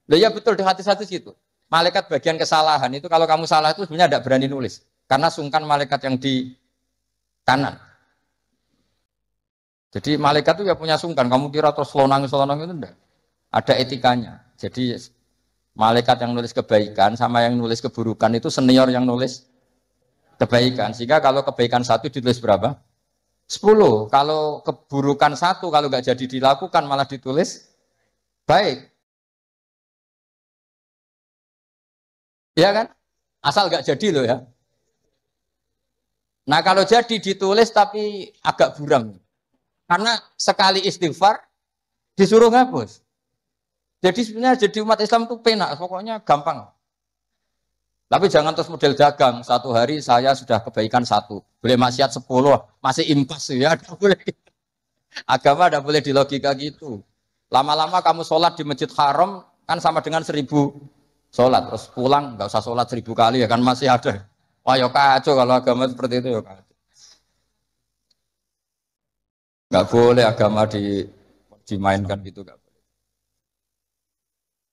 Loh ya betul di hadis-hadis gitu. Malaikat bagian kesalahan itu kalau kamu salah itu sebenarnya tidak berani nulis. Karena sungkan malaikat yang di kanan. Jadi malaikat itu ya punya sungkan. Kamu kira terus selonang-selonang itu enggak. Ada etikanya. Jadi malaikat yang nulis kebaikan sama yang nulis keburukan itu senior yang nulis kebaikan. Sehingga kalau kebaikan satu ditulis berapa? 10. Kalau keburukan satu kalau nggak jadi dilakukan malah ditulis baik. Ya kan? Asal nggak jadi loh ya. Nah kalau jadi ditulis tapi agak buram. Karena sekali istighfar disuruh ngapus. Jadi sebenarnya jadi umat Islam itu penak, pokoknya gampang. Tapi jangan terus model dagang. Satu hari saya sudah kebaikan 1. Boleh maksiat 10, masih impas ya. Boleh. Agama tidak boleh dilogika gitu. Lama-lama kamu sholat di masjid haram kan sama dengan 1000 sholat. Terus pulang nggak usah sholat 1000 kali ya kan masih ada. Wah ya kacau kalau agama seperti itu ya kacau. Nggak boleh agama dimainkan gitu nggak boleh.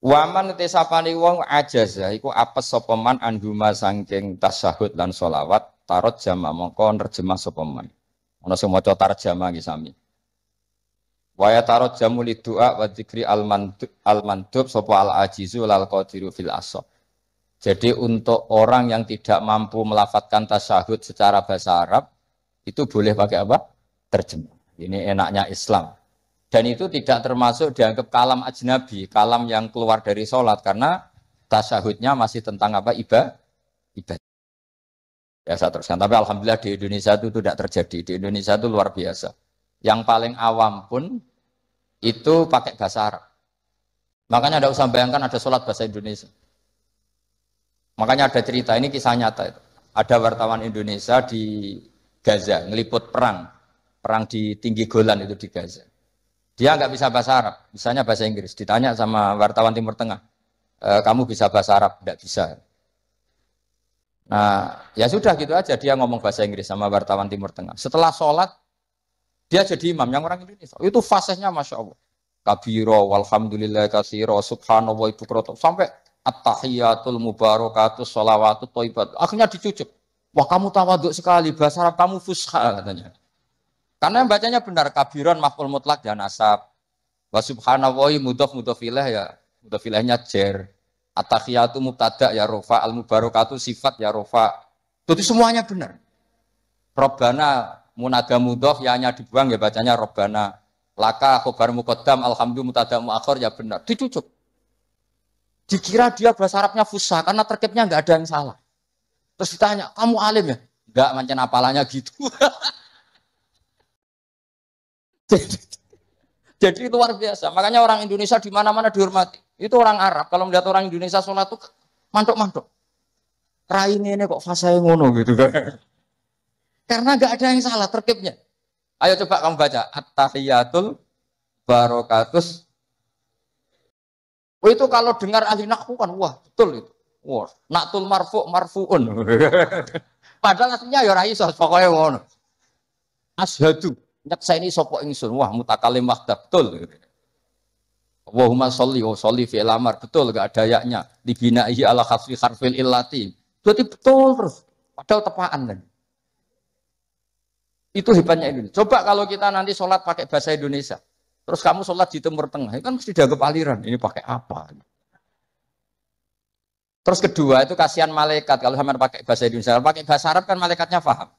Waman tesapani wong ajaza iku apes sapa man anduma saking tasyahud lan sholawat tarot jama mongko nerjemah sapa man. Ana sing maca tarjamah iki sami. Waya tarot jamu lidua wa dzikri al-mandub sapa al-ajizu lal qadiru fil asab. Jadi untuk orang yang tidak mampu melafadzkan tasyahud secara bahasa Arab itu boleh pakai apa? Terjemah. Ini enaknya Islam. Dan itu tidak termasuk dianggap kalam ajnabi, kalam yang keluar dari sholat karena tasyahudnya masih tentang apa? Ibadah. Ya saya teruskan. Tapi alhamdulillah di Indonesia itu tidak terjadi. Di Indonesia itu luar biasa. Yang paling awam pun itu pakai bahasa Arab. Makanya tidak usah bayangkan ada sholat bahasa Indonesia. Makanya ada cerita, ini kisah nyata itu. Ada wartawan Indonesia di Gaza, ngeliput perang di tinggi Golan itu di Gaza. Dia nggak bisa bahasa Arab, misalnya bahasa Inggris. Ditanya sama wartawan Timur Tengah, kamu bisa bahasa Arab? Nggak bisa. Nah, ya sudah gitu aja dia ngomong bahasa Inggris sama wartawan Timur Tengah. Setelah sholat, dia jadi imam yang orang Indonesia. Itu fasihnya Masya Allah. Kabiro, walhamdulillah kasiro, subhanallah ibu kroto. Sampai at-tahiyatul mubarakatus sholawatut thayyibat. Akhirnya dicucuk. Wah kamu tawaduk sekali, bahasa Arab kamu fusha katanya. Karena bacanya benar, kabiron maf'ul mutlak dan nasab. Wa subhanallahi mudhof ilaih ya, mudhof ilaihnya jer. At-tahiyatu mubtada ya rofa, al-mubarakatu sifat ya rofa. Itu semuanya benar. Robbana munada mudhof ya hanya dibuang ya bacanya Robbana. Laka khobar muqaddam alhamdulillah mubtada muakhir ya benar. Dicucuk. Dikira dia bahasa Arabnya fusha karena terkibnya enggak ada yang salah. Terus ditanya, "Kamu alim ya?" Enggak, macam apalanya gitu. Jadi luar biasa. Makanya orang Indonesia di mana-mana dihormati. Itu orang Arab. Kalau melihat orang Indonesia sholat itu mantuk-mantuk. Raine ini kok fasih ngono gitu kan. Karena nggak ada yang salah terkibnya. Ayo coba kamu baca. At-tahiyatul barakatus. Oh, itu kalau dengar ahli nahwu kan wah betul itu. Wah, naktul marfu'un. Padahal aslinya ya ora iso pokoke ngono. Asyhadu nyekseni sapa ingsun. Wah, mutakalim wahda betul. Allahumma sholli wa sholli fi al-amr betul enggak ada yaknya. Dibinahi ala khaffi harfil illati. Berarti betul terus. Padahal tepaan kan. Itu hebatnya Indonesia. Coba kalau kita nanti sholat pakai bahasa Indonesia. Terus kamu sholat di Timur Tengah, kan mesti dianggap aliran. Ini pakai apa? Terus kedua itu kasihan malaikat. Kalau sama pakai bahasa Indonesia, pakai bahasa Arab kan malaikatnya paham.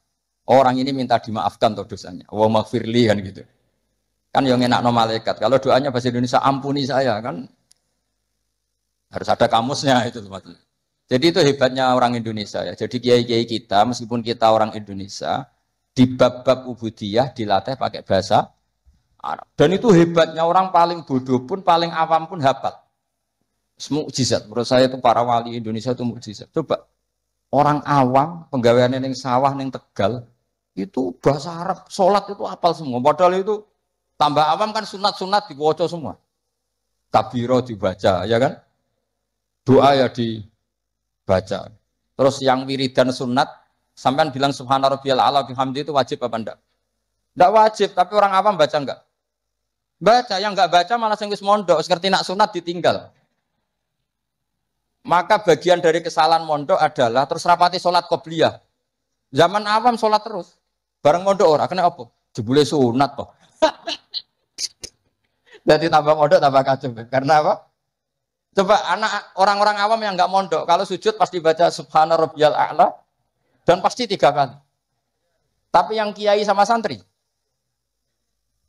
Orang ini minta dimaafkan tuh dosanya. Wa maghfirli kan gitu. Kan yang enak no malaikat. Kalau doanya bahasa Indonesia ampuni saya kan harus ada kamusnya itu maksudnya. Jadi itu hebatnya orang Indonesia ya. Jadi kiai-kiai kita meskipun kita orang Indonesia di bab-bab ubudiyah dilatih pakai bahasa Arab. Dan itu hebatnya orang paling bodoh pun paling awam pun hafal. Mukjizat. Menurut saya itu para wali Indonesia itu mukjizat. Coba orang awam penggawaian yang sawah yang Tegal itu bahasa Arab sholat itu hafal semua. Padahal itu tambah awam kan sunat-sunat dibaca semua. Kabiro dibaca, ya kan? Doa ya dibaca. Terus yang wiridan sunat, sampean bilang subhana rabbiyal a'la bihamdi itu wajib apa enggak? Enggak wajib, tapi orang awam baca enggak? Baca, yang enggak baca malah sing wis mondok, wis ngerti nak sunat ditinggal. Maka bagian dari kesalahan mondok adalah terus rapati sholat qobliyah. Zaman awam sholat terus. Bareng mondok ora kena apa? Jebule sunat toh. Jadi tambah mondok tambah kacau. Karena apa? Coba anak orang-orang awam yang nggak mondok, kalau sujud pasti baca Subhana Rabbiyal A'la dan pasti 3 kali. Tapi yang kiai sama santri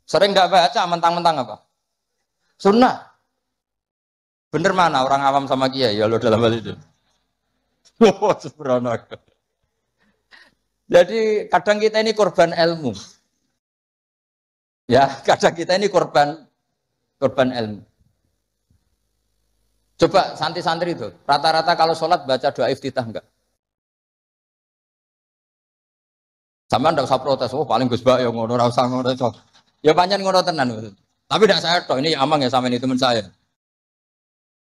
sering nggak baca, mentang-mentang apa? Sunnah. Bener mana orang awam sama kiai? Ya lo dalam hal itu. Jadi kadang kita ini korban ilmu. Ya, kadang kita ini korban ilmu. Coba santri-santri itu, rata-rata kalau sholat baca doa iftitah enggak? Sama ndak usah protes, oh paling Gus Bak ya ngono, ora usah ngono. Ya pancen ngono tenan. Tapi tidak saya toh, ini amang ya sama ini teman saya.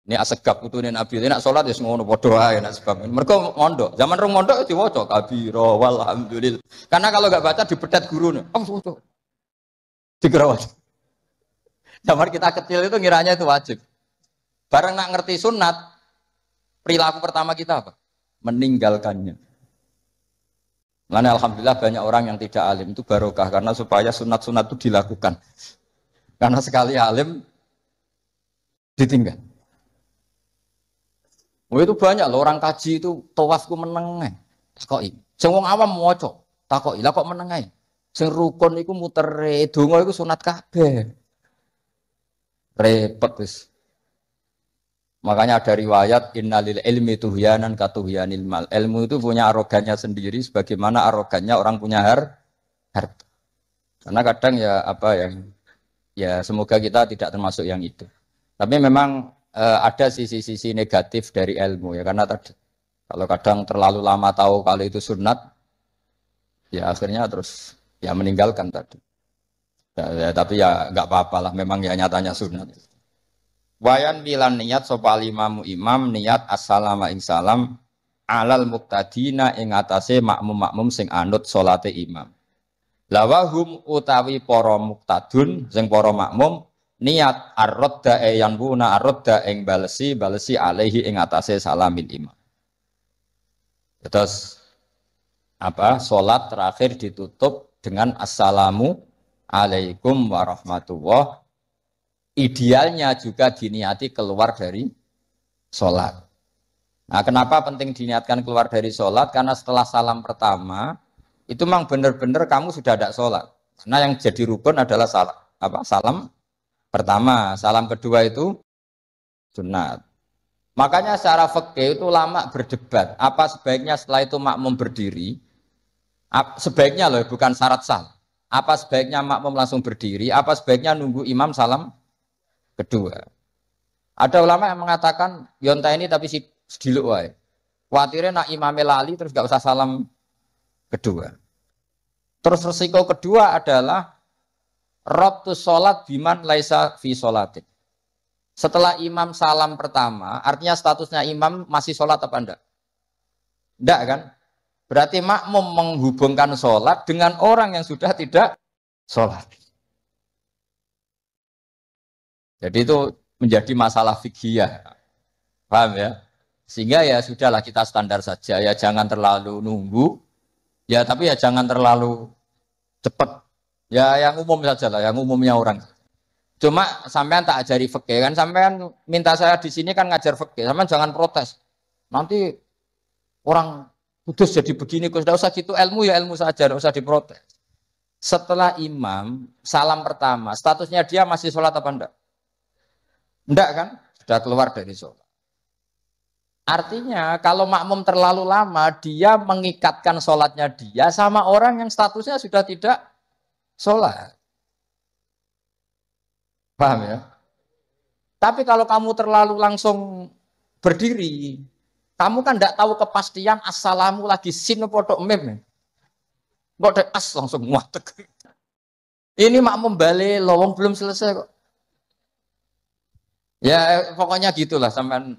Ini asegap putune Nabi, nek sholat ya ngono padha wae nek sebab. Mergo mondok, zaman rong mondok diwaca kabira walhamdulillah. Karena kalau enggak baca dibetet gurune. Oh, waca. Digerawat. Zaman kita kecil itu ngiranya itu wajib. Bareng nak ngerti sunat, perilaku pertama kita apa? Meninggalkannya. Makanya alhamdulillah banyak orang yang tidak alim itu barokah karena supaya sunat-sunat itu dilakukan. Karena sekali alim ditinggal. Oh itu banyak loh orang kaji itu tawafku meneng. Takoki. Sing wong awam maca, takoki. Lah kok meneng ae? Sing rukun iku mutere, donga iku sunat kabeh. Repot wis. Makanya ada riwayat innalil ilmi tuhyanan katuhyanil mal. Ilmu itu punya arogannya sendiri sebagaimana arogannya orang punya harta. Karena kadang ya apa ya semoga kita tidak termasuk yang itu. Tapi memang ada sisi-sisi negatif dari ilmu ya karena tadi kalau kadang terlalu lama tahu kalau itu sunat ya akhirnya terus ya meninggalkan tadi. Tapi ya nggak apa-apalah memang ya nyatanya sunat. Wayan bilan niat sapa imamu imam niat assalamu ing salam alal muqtadina ing atase makmum-makmum sing anut salate imam. Lawahum utawi para muqtadun sing para makmum niat ar-radda yanbuna ar-radda ing balesi alaihi ing atase salamin imam. Terus apa? Salat terakhir ditutup dengan assalamu alaikum warahmatullahi. Idealnya juga diniati keluar dari sholat. Nah, kenapa penting diniatkan keluar dari sholat? Karena setelah salam pertama, itu memang benar-benar kamu sudah ada sholat. Karena yang jadi rukun adalah salam pertama. Salam kedua itu sunat. Makanya secara fikih itu lama berdebat. Apa sebaiknya setelah itu makmum berdiri? Sebaiknya loh, bukan syarat sah. Apa sebaiknya makmum langsung berdiri? Apa sebaiknya nunggu imam salam kedua. Ada ulama yang mengatakan yonta ini tapi si sediluk wae. Kuatirnya nak imame lali terus gak usah salam kedua. Terus resiko kedua adalah rabtus sholat biman laisa fi sholatin. Setelah imam salam pertama, artinya statusnya imam masih sholat apa enggak? Enggak kan? Berarti makmum menghubungkan sholat dengan orang yang sudah tidak sholat. Jadi itu menjadi masalah fikih, paham ya? Sehingga ya sudahlah kita standar saja, ya jangan terlalu nunggu, ya tapi ya jangan terlalu cepat. Ya yang umum saja lah, yang umumnya orang. Cuma sampean tak ajari fikih kan, sampean minta saya di sini kan ngajar fikih, sampean jangan protes. Nanti orang kudus jadi begini, kudus tidak usah gitu ilmu ya ilmu saja, tidak usah diprotes. Setelah imam salam pertama, statusnya dia masih sholat apa enggak? Enggak kan? Sudah keluar dari sholat. Artinya kalau makmum terlalu lama, dia mengikatkan sholatnya dia sama orang yang statusnya sudah tidak sholat. Paham ya? Tapi kalau kamu terlalu langsung berdiri, kamu kan tidak tahu kepastian assalamu lagi sin podok mem. Kok ada as langsung muatek. Ini makmum balik, lowong belum selesai kok. Ya pokoknya gitulah sampai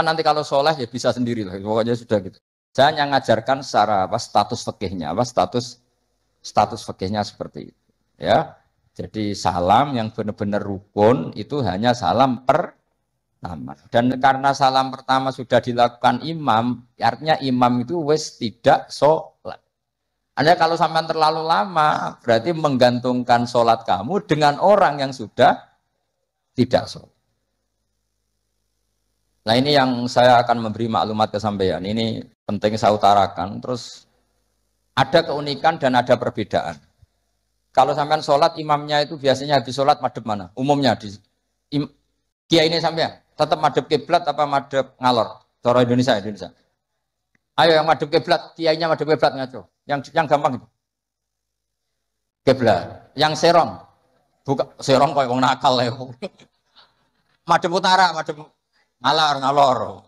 nanti kalau soleh ya bisa sendiri lah. Pokoknya sudah gitu. Saya hanya ngajarkan secara status fikihnya, status fikihnya seperti itu. Ya, jadi salam yang benar-benar rukun itu hanya salam sama. Dan karena salam pertama sudah dilakukan imam, artinya imam itu wis tidak sholat. Anda kalau sampai terlalu lama, berarti menggantungkan sholat kamu dengan orang yang sudah tidak sholat. Nah ini yang saya akan memberi maklumat ke sampean. Ini penting saya utarakan. Terus ada keunikan dan ada perbedaan. Kalau sampean sholat, imamnya itu biasanya habis sholat madhep mana? Umumnya di kiai ini sampean tetap madhep kiblat apa madhep ngalor? Cara Indonesia. Ayo yang madhep kiblat, kiainya madhep kiblat ngaco. Yang gampang itu. Kiblat. Yang serong. Buka serong koyo wong nakal ya. Madhep utara, madhep ngalor.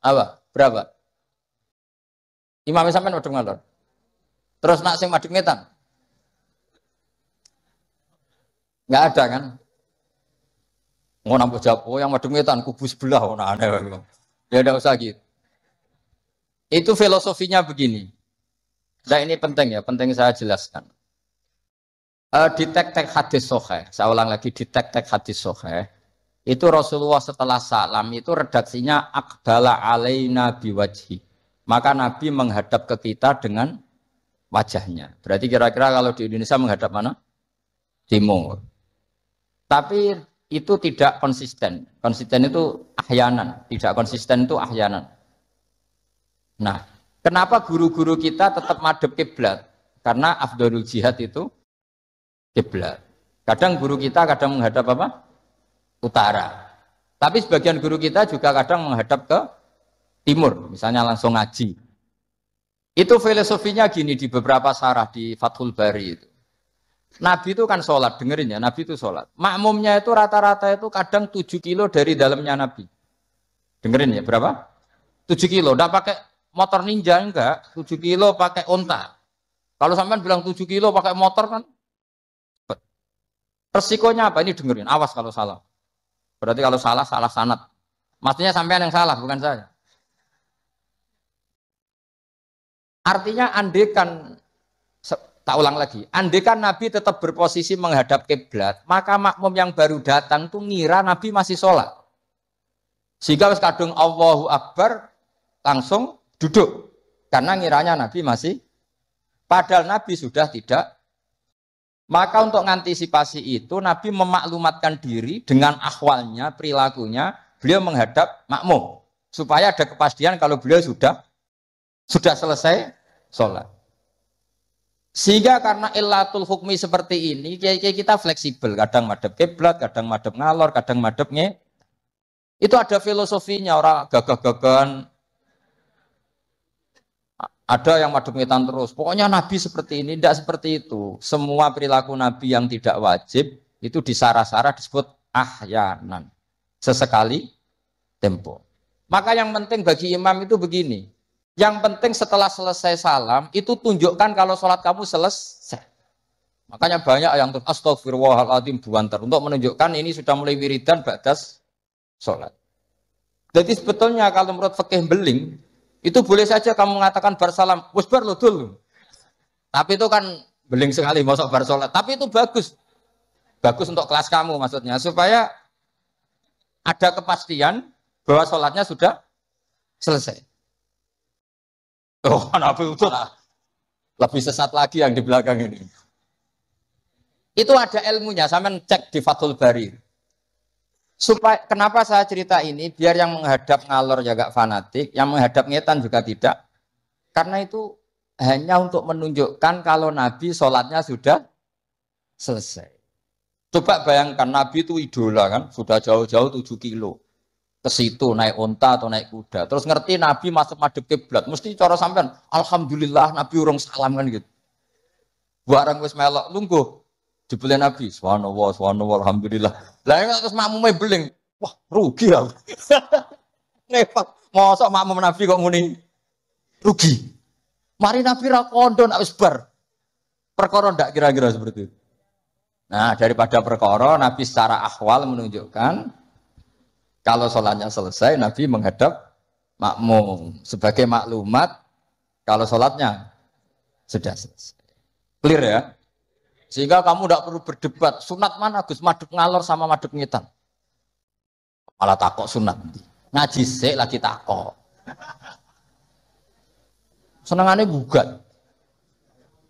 Apa? Berapa? Imam sampean madhep ngalor. Terus nak sing madhep ngetan? Enggak ada kan? Ngono jawab, oh yang madhep ngetan kubu sebelah ngono aneh. Ya enggak usah gitu. Itu filosofinya begini. Nah ini penting ya, penting saya jelaskan. Di tek-tek hadis sahih, saya ulang lagi di tek-tek hadis sahih. Itu Rasulullah setelah salam itu redaksinya aqbala alaina biwajhi. Maka Nabi menghadap ke kita dengan wajahnya. Berarti kira-kira kalau di Indonesia menghadap mana? Timur. Tapi itu tidak konsisten. Konsisten itu ahyanan, tidak konsisten itu ahyanan. Nah, kenapa guru-guru kita tetap madhep kiblat? Karena afdhalul jihad itu kiblat. Kadang guru kita kadang menghadap apa? Utara. Tapi sebagian guru kita juga kadang menghadap ke timur, misalnya langsung ngaji. Itu filosofinya gini di beberapa syarah di Fathul Bari itu. Nabi itu kan sholat, dengerin ya, Nabi itu sholat. Makmumnya itu rata-rata itu kadang 7 kilo dari dalamnya Nabi. Dengerin ya, berapa? 7 kilo, enggak pakai motor ninja enggak, 7 kilo pakai onta. Kalau sampean bilang 7 kilo pakai motor kan, resikonya apa? Ini dengerin, awas kalau salah. Berarti kalau salah sanad. Maksudnya sampean yang salah, bukan saya. Artinya andekan, tak ulang lagi, andekan Nabi tetap berposisi menghadap kiblat, maka makmum yang baru datang tuh ngira Nabi masih sholat. Sehingga kadung Allahu Akbar langsung duduk. Karena ngiranya Nabi masih, padahal Nabi sudah tidak. Maka untuk mengantisipasi itu Nabi memaklumatkan diri dengan ahwalnya, perilakunya, beliau menghadap makmum supaya ada kepastian kalau beliau sudah selesai sholat. Sehingga karena illatul hukmi seperti ini, kita fleksibel, kadang madhep kiblat, kadang madhep ngalor, kadang madhep nge. Itu ada filosofinya, orang gagah-gagahan. Ada yang madhep ngetan terus. Pokoknya Nabi seperti ini, tidak seperti itu. Semua perilaku Nabi yang tidak wajib itu disara-sara disebut ahyanan. Sesekali tempo. Maka yang penting bagi imam itu begini. Yang penting setelah selesai salam itu tunjukkan kalau sholat kamu selesai. Makanya banyak yang astagfirullahaladzim buantar untuk menunjukkan ini sudah mulai wiridan batas sholat. Jadi sebetulnya kalau menurut fikih beling itu boleh saja kamu mengatakan bersalam, wis bar lo dulu. Tapi itu kan beling sekali masuk bar sholat. Tapi itu bagus. Bagus untuk kelas kamu maksudnya. Supaya ada kepastian bahwa sholatnya sudah selesai. Oh, Nabi itu lebih sesat lagi yang di belakang ini. Itu ada ilmunya, sampean cek di Fathul Bari. Supaya kenapa saya cerita ini biar yang menghadap ngalor ya gak fanatik, yang menghadap ngetan juga tidak. Karena itu hanya untuk menunjukkan kalau Nabi sholatnya sudah selesai. Coba bayangkan Nabi itu idola kan, sudah jauh-jauh 7 kilo. Ke situ naik unta atau naik kuda. Terus ngerti Nabi masuk madhep kiblat, mesti cara sampean alhamdulillah Nabi urung salam kan gitu. Barang wis melok lungguh dibeli Nabi, subhanallah, alhamdulillah. Lah terus makmume beling, wah rugi aku. Repot, mosok makmum Nabi kok nguni rugi. Mari Nabi ra kondo nak wis bar. Perkara ndak kira-kira seperti itu. Nah, daripada perkara Nabi secara ahwal menunjukkan kalau sholatnya selesai, Nabi menghadap makmum. Sebagai maklumat, kalau sholatnya sudah selesai. Clear ya? Sehingga kamu tidak perlu berdebat, sunat mana Gus, madhep ngalor sama madhep ngetan. Malah takok sunat. Ngaji sik lagi takok. Senengane gugat.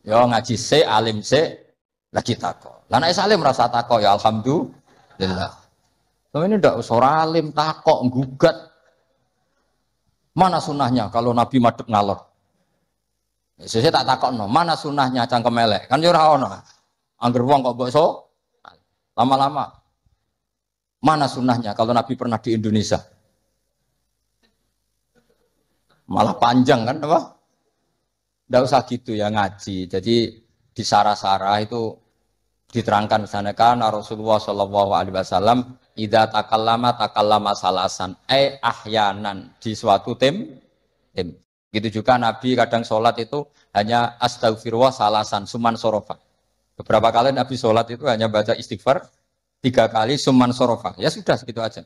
Ya ngaji sik, alim sik lagi takok. Lah nek salim rasa takok ya alhamdulillah. Tapi ini ndak usah alim takok gugat. Mana sunahnya kalau Nabi madhep ngalor? Sesuk tak takokno, mana sunahnya cangkem elek? Kan yo ora ono. Angger wong kok mbok lama-lama. Mana sunahnya kalau Nabi pernah di Indonesia? Malah panjang kan apa? Ndak usah gitu ya ngaji. Jadi di sarah-sarah itu diterangkan misalnya kan Rasulullah Shallallahu Alaihi Wasallam idza takallama salasan ahyanan di suatu tim. Gitu juga Nabi kadang sholat itu hanya astagfirullah salasan suman sorofa. Beberapa kali Nabi sholat itu hanya baca istighfar 3 kali suman sorofa. Ya sudah segitu aja.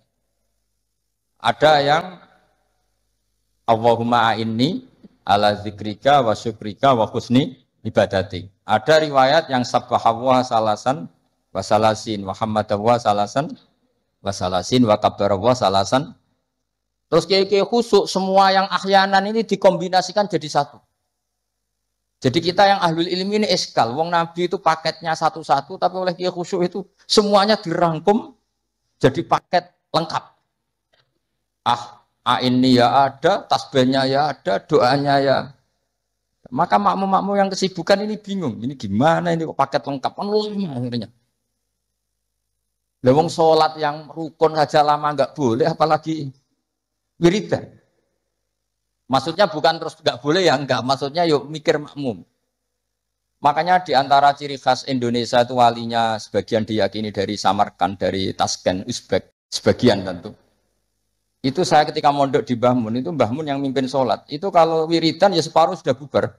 Ada yang Allahumma a'inni ala zikrika wa syukrika wa husni ibadati. Ada riwayat yang sabbahallah salasan wa salasin wa hamdallah salasan wa salasin wa kabbarallah salasan. Terus kiai-kiai khusuk semua yang ahyanan ini dikombinasikan jadi satu. Jadi kita yang ahlul ilmi ini eskal. Wong Nabi itu paketnya satu-satu, tapi oleh kiai khusuk itu semuanya dirangkum jadi paket lengkap. Ini ya ada, tasbihnya ya ada, doanya ya. Maka makmum-makmum yang kesibukan ini bingung. Ini gimana ini kok paket lengkap? Kan akhirnya. Lewong sholat yang rukun saja lama nggak boleh, apalagi wiridan. Maksudnya bukan terus nggak boleh ya enggak. Maksudnya yuk mikir makmum. Makanya di antara ciri khas Indonesia itu walinya sebagian diyakini dari Samarkand, dari Tashkent, Uzbek, sebagian tentu. Itu saya ketika mondok di Mbah Mun, itu Mbah Mun yang mimpin sholat. Itu kalau wiridan ya separuh sudah bubar.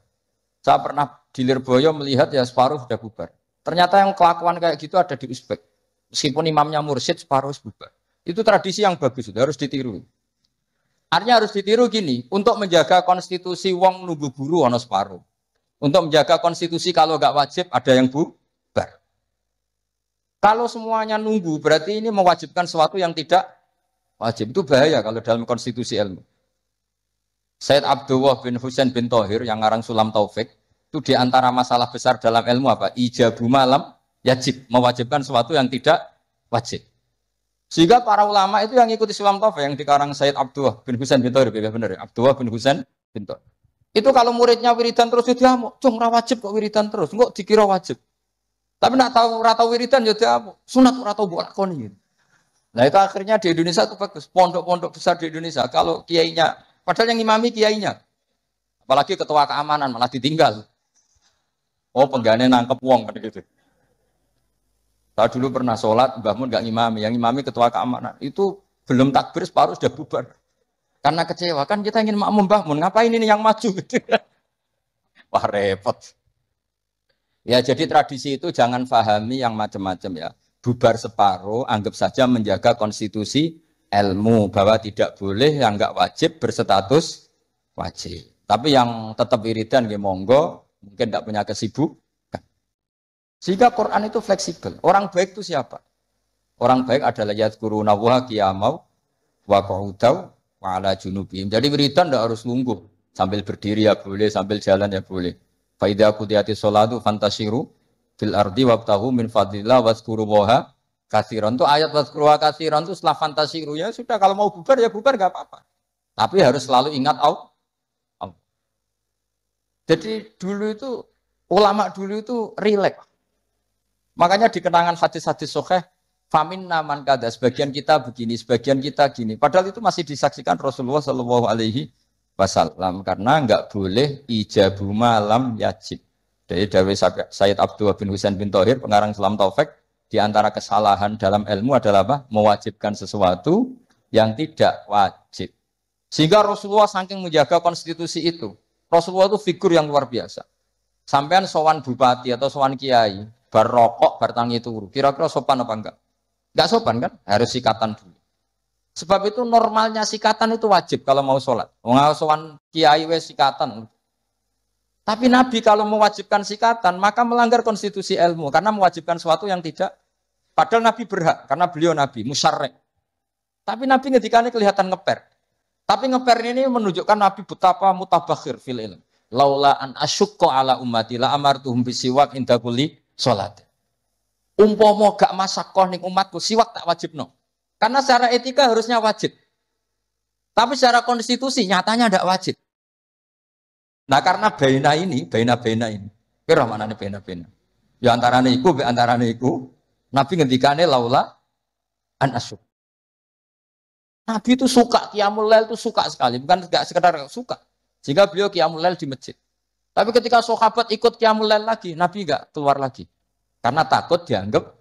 Saya pernah di Lirboyo melihat ya separuh sudah bubar. Ternyata yang kelakuan kayak gitu ada di Uzbek. Meskipun imamnya mursyid separuh bubar. Itu tradisi yang bagus, sudah harus ditiru. Artinya harus ditiru gini, untuk menjaga konstitusi wong nunggu buru ono separuh. Untuk menjaga konstitusi kalau nggak wajib ada yang bubar. Kalau semuanya nunggu berarti ini mewajibkan sesuatu yang tidak wajib. Itu bahaya kalau dalam konstitusi ilmu. Sayyid Abdullah bin Husain bin Thohir yang ngarang Sulam Taufik itu diantara masalah besar dalam ilmu apa? Ijabu malam yajib, mewajibkan sesuatu yang tidak wajib. Sehingga para ulama itu yang ikuti Sulam Taufik yang dikarang Sayyid Abdullah bin Husain bin Thohir, benar ya? Abdullah bin Husain bin Thohir. Itu kalau muridnya wiridan terus dia mau, cung ora wajib kok wiridan terus, kok dikira wajib. Tapi nak tahu ora tau wiridan ya dia sunat ora tau mbok lakoni. Nah itu akhirnya di Indonesia itu bagus. Pondok-pondok besar di Indonesia kalau kiainya, padahal yang imami kiainya, apalagi ketua keamanan malah ditinggal. Oh penggane nangkep wong kan gitu. Saya dulu pernah sholat, Mbah Mun nggak ngimami, yang ngimami ketua keamanan. Itu belum takbir separuh sudah bubar. Karena kecewa, kan kita ingin makmum Mbah Mun, ngapain ini yang maju gitu. Wah repot. Ya jadi tradisi itu jangan pahami yang macam-macam ya. Bubar separuh, anggap saja menjaga konstitusi ilmu. Bahwa tidak boleh yang nggak wajib berstatus wajib. Tapi yang tetap wiridan, ya monggo, mungkin tidak punya kesibukan. Sehingga Quran itu fleksibel. Orang baik itu siapa? Orang baik adalah yadhkuruna wa qiyamau wa qu'udaw wa ala junubihim. Jadi wiridan tidak harus lungguh. Sambil berdiri ya boleh, sambil jalan ya boleh. Fa idza qudiyatis sholatu fantashiru fil ardi wabtahu min fadlillah wazkurullaha katsiran. Itu ayat wazkurullaha katsiran itu setelah fantashiru ya sudah, kalau mau bubar ya bubar enggak apa-apa. Tapi harus selalu ingat Allah. Jadi dulu itu ulama dulu itu rileks. Makanya di kenangan hadis-hadis sahih, famin naman kada, sebagian kita begini, sebagian kita gini. Padahal itu masih disaksikan Rasulullah Shallallahu Alaihi Wasallam karena enggak boleh ijabu malam yajib. Dari Sayyid Abdullah bin Husain bin Thohir, pengarang Sulam Taufik, di antara kesalahan dalam ilmu adalah apa? Mewajibkan sesuatu yang tidak wajib. Sehingga Rasulullah saking menjaga konstitusi itu, Rasulullah itu figur yang luar biasa. Sampean sowan bupati atau sowan kiai, bar rokok, bar tangi turu. Kira-kira sopan apa enggak? Enggak sopan kan? Harus sikatan dulu. Sebab itu normalnya sikatan itu wajib kalau mau sholat. Mau sowan kiai wes sikatan. Tapi Nabi kalau mewajibkan sikatan, maka melanggar konstitusi ilmu. Karena mewajibkan sesuatu yang tidak. Padahal Nabi berhak, karena beliau Nabi, musyarrek. Tapi Nabi ngendikannya kelihatan ngeper. Tapi ngeper ini menunjukkan Nabi betapa mutabakhir fil ilm. Laula an asyukko ala ummati la amartuhum bisiwak inda kulli sholat. Umpomo gak masakoh ning umatku siwak tak wajibno. Karena secara etika harusnya wajib. Tapi secara konstitusi nyatanya tidak wajib. Nah karena baina ini. Kira mana nih baina. Ya antarane iku, Nabi ngendikane laula an asyuk. Nabi itu suka qiyamul lail itu suka sekali, bukan enggak sekedar suka. Sehingga beliau qiyamul lail di masjid. Tapi ketika sahabat ikut qiyamul lail lagi, Nabi enggak keluar lagi. Karena takut dianggap